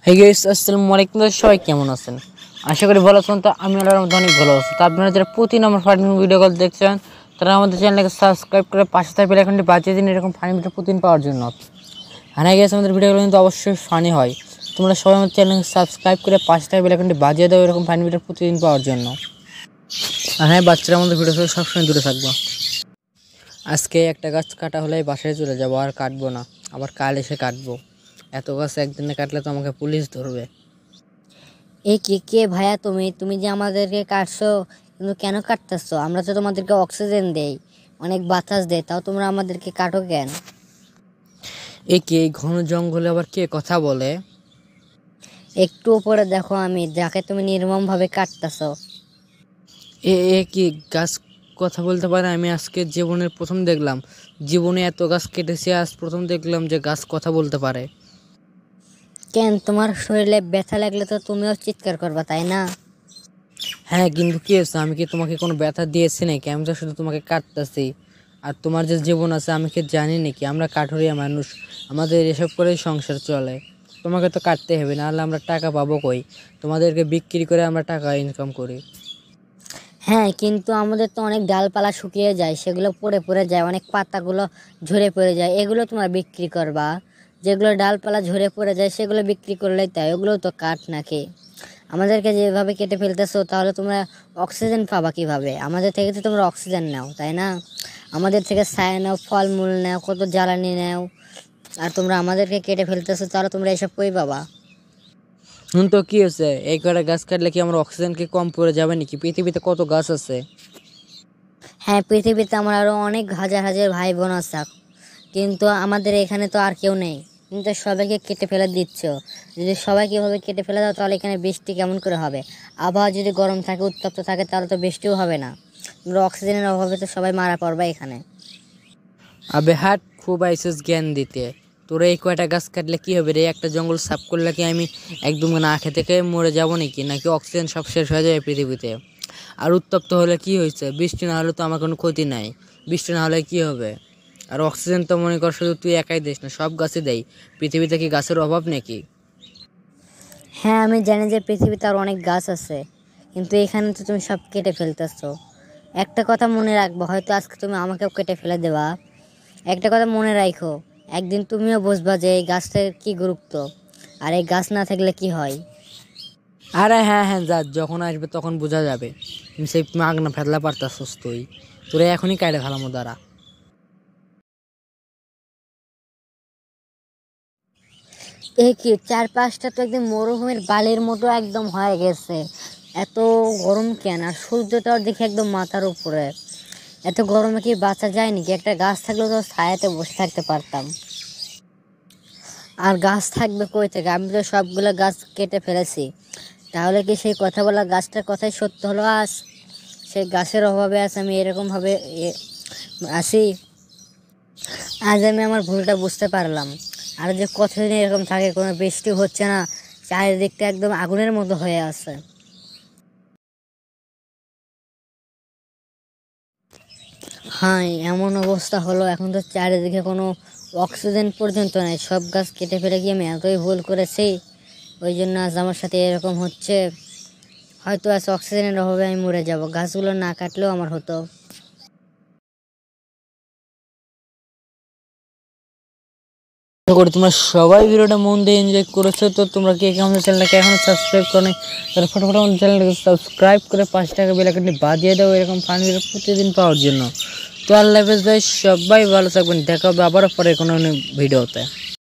Hey guys, আসসালামু আলাইকুম। সবাই কেমন আছেন? আশা করি ভালো আছেন। তো আমি আল্লাহর রহমতে অনেক ভালো আছি। তো আপনারা যারা প্রতি নম্বর ফানি ভিডিও কল দেখছেন তারা আমাদের চ্যানেলকে সাবস্ক্রাইব করে পাশে থাকা বেল আইকনটি বাজিয়ে দিন এরকম ফানি ভিডিও প্রতিদিন পাওয়ার জন্য। আর গাইস, আমাদের ভিডিওগুলো কিন্তু অবশ্যই ফানি হয়। তোমরা সবাই আমাদের চ্যানেলকে সাবস্ক্রাইব করে পাশে থাকা বেল আইকনটি বাজিয়ে দাও এরকম ফানি ভিডিও প্রতিদিন পাওয়ার জন্য। আর হ্যাঁ, বাচ্চারা আমাদের ভিডিও থেকে সবসময় দূরে থাকবো। আজকে একটা গাছ কাটা হলে বাসায় চলে যাবো, আর কাটবো না। আবার কাল এসে কাটবো। এত গাছ একদিনে কাটলে তো আমাকে পুলিশ ধরবে। এই কে ভাইয়া, তুমি তুমি যে আমাদেরকে কাটছো, কিন্তু কেন কাটতেছো? আমরা তো তোমাদেরকে অক্সিজেন দেই, অনেক বাতাস দেই, তাও তোমরা আমাদেরকে কাটো কেন? এই ঘন জঙ্গলে আবার কে কথা বলে? একটু উপরে দেখো, আমি যাকে তুমি নির্মমভাবে কাটতেছো। এ কি গাছ কথা বলতে পারে? আমি আজকে জীবনের প্রথম দেখলাম। জীবনে এত গাছ কেটেছি, আজ প্রথম দেখলাম যে গাছ কথা বলতে পারে। কেন, তোমার শরীরে ব্যথা লাগলে তো তুমিও চিৎকার করবা, তাই না? হ্যাঁ, কিন্তু কি হয়েছে? আমি কি তোমাকে কোনো ব্যথা দিয়েছি নাকি? আমি তো শুধু তোমাকে কাটতেছি। আর তোমার যে জীবন আছে আমি কি জানি নাকি? আমরা কাঠুরিয়া মানুষ, আমাদের এসব করেই সংসার চলে। তোমাকে তো কাটতে হবে, নাহলে আমরা টাকা পাবো কই? তোমাদেরকে বিক্রি করে আমরা টাকা ইনকাম করি। হ্যাঁ, কিন্তু আমাদের তো অনেক ডালপালা শুকিয়ে যায়, সেগুলো পড়ে পড়ে যায়, অনেক পাতাগুলো ঝরে পড়ে যায়, এগুলো তোমরা বিক্রি করবা। যেগুলো ডালপালা ঝরে পড়ে যায় সেগুলো বিক্রি করলেই তাই, ওগুলো তো কাঠ নাকি? আমাদেরকে যেভাবে কেটে ফেলতেছো, তাহলে তোমরা অক্সিজেন পাবা কিভাবে? আমাদের থেকে তো তোমরা অক্সিজেন নাও, তাই না? আমাদের থেকে ছায়া নাও, ফলমূল নাও, কত জ্বালানি নাও, আর তোমরা আমাদেরকে কেটে ফেলতেছো, তাহলে তোমরা এসব কই পাবা? তো কি হয়েছে? এই কটা গাছ কাটলে কি আমার অক্সিজেন কি কম পড়ে যাবে নাকি? পৃথিবীতে কত গাছ আছে। হ্যাঁ, পৃথিবীতে আমার আরও অনেক হাজার হাজার ভাই বোন আছে, কিন্তু আমাদের এখানে তো আর কেউ নেই, কিন্তু সবাইকে কেটে ফেলে দিচ্ছ। যদি সবাইকে এভাবে কেটে ফেলে দাও, তাহলে এখানে বৃষ্টি কেমন করে হবে? আবহাওয়া যদি গরম থাকে, উত্তপ্ত থাকে, তাহলে তো বৃষ্টিও হবে না। তোমরা অক্সিজেনের অভাবে তো সবাই মারা পড়বে এখানে। আবে হাট, খুব আইসিস জ্ঞান দিতে। তোরা এই কয়টা গাছ কাটলে কি হবে রে? একটা জঙ্গল সাফ করলে কি আমি একদম না খেতে খেয়ে মরে যাবো নাকি? নাকি অক্সিজেন সব শেষ হয়ে যাবে পৃথিবীতে? আর উত্তপ্ত হলে কি হয়েছে? বৃষ্টি না হলে তো আমার কোনো ক্ষতি নাই। বৃষ্টি না হলে কি হবে? আর অক্সিজেন তো মনে কর শুধু তুই একাই দিস না, সব গাছই দেয়। পৃথিবীতে কি গাছের অভাব নাকি? হ্যাঁ, আমি জানি যে পৃথিবীতে আর অনেক গাছ আছে, কিন্তু এখানে তো তুমি সব কেটে ফেলতেছো। একটা কথা মনে রাখবো, হয়তো আজকে তুমি আমাকেও কেটে ফেলে দেবা। একটা কথা মনে রাখো, একদিন তুমিও বুঝবা যে এই গাছটার কি গুরুত্ব, আর এই গাছ না থাকলে কি হয়। আরে হ্যাঁ হ্যাঁ, যা যখন আসবে তখন বোঝা যাবে। তুমি সেই মাগ না ফেদলা পারতাছস তুই। তোরা এখনই কাইলে ফেলামো দ্বারা। এই কি, চারপাশটা তো একদম মরুভূমির বালির মতো একদম হয়ে গেছে। এত গরম কেন? আর সূর্যটাও দেখি একদম মাথার উপরে। এত গরমে কি বাঁচা যায় নাকি? একটা গাছ থাকলেও তো ছায়াতে বসে থাকতে পারতাম। আর গাছ থাকবে কই থেকে? আমি তো সবগুলো গাছ কেটে ফেলেছি। তাহলে কি সেই কথা বলা গাছটার কথাই সত্য হলো আজ? সেই গাছের অভাবে আজ আমি এরকমভাবে আছি। আজ আমি আমার ভুলটা বুঝতে পারলাম। আর যে কতদিন এরকম থাকে, কোনো বৃষ্টি হচ্ছে না, চারিদিকটা একদম আগুনের মতো হয়ে আছে। হ্যাঁ, এমন অবস্থা হলো, এখন তো চারিদিকে কোনো অক্সিজেন পর্যন্ত নাই। সব গাছ কেটে ফেলে গিয়ে আমি এতই ভুল করেছি, ওই জন্য আজ আমার সাথে এরকম হচ্ছে। হয়তো আজ অক্সিজেনের অভাবে আমি মরে যাব, গাছগুলো না কাটলেও আমার হতো। আশা করি তোমরা সবাই ভিডিওটা মন দিয়ে এনজয় করেছো। তো তোমরা কে কে আমাদের চ্যানেলটাকে এখনো সাবস্ক্রাইব করো নাই, তাহলে ফটোফট আমাদের চ্যানেলটাকে সাবস্ক্রাইব করে 5 টাকা বেল আইকনটি বাজিয়ে দাও এরকম ফানি ভিডিও প্রতিদিন পাওয়ার জন্য। তো আল্লাহ হাফেজ ভাই, সবাই ভালো থাকবেন। দেখা হবে আবারও পরে কোনো ভিডিওতে।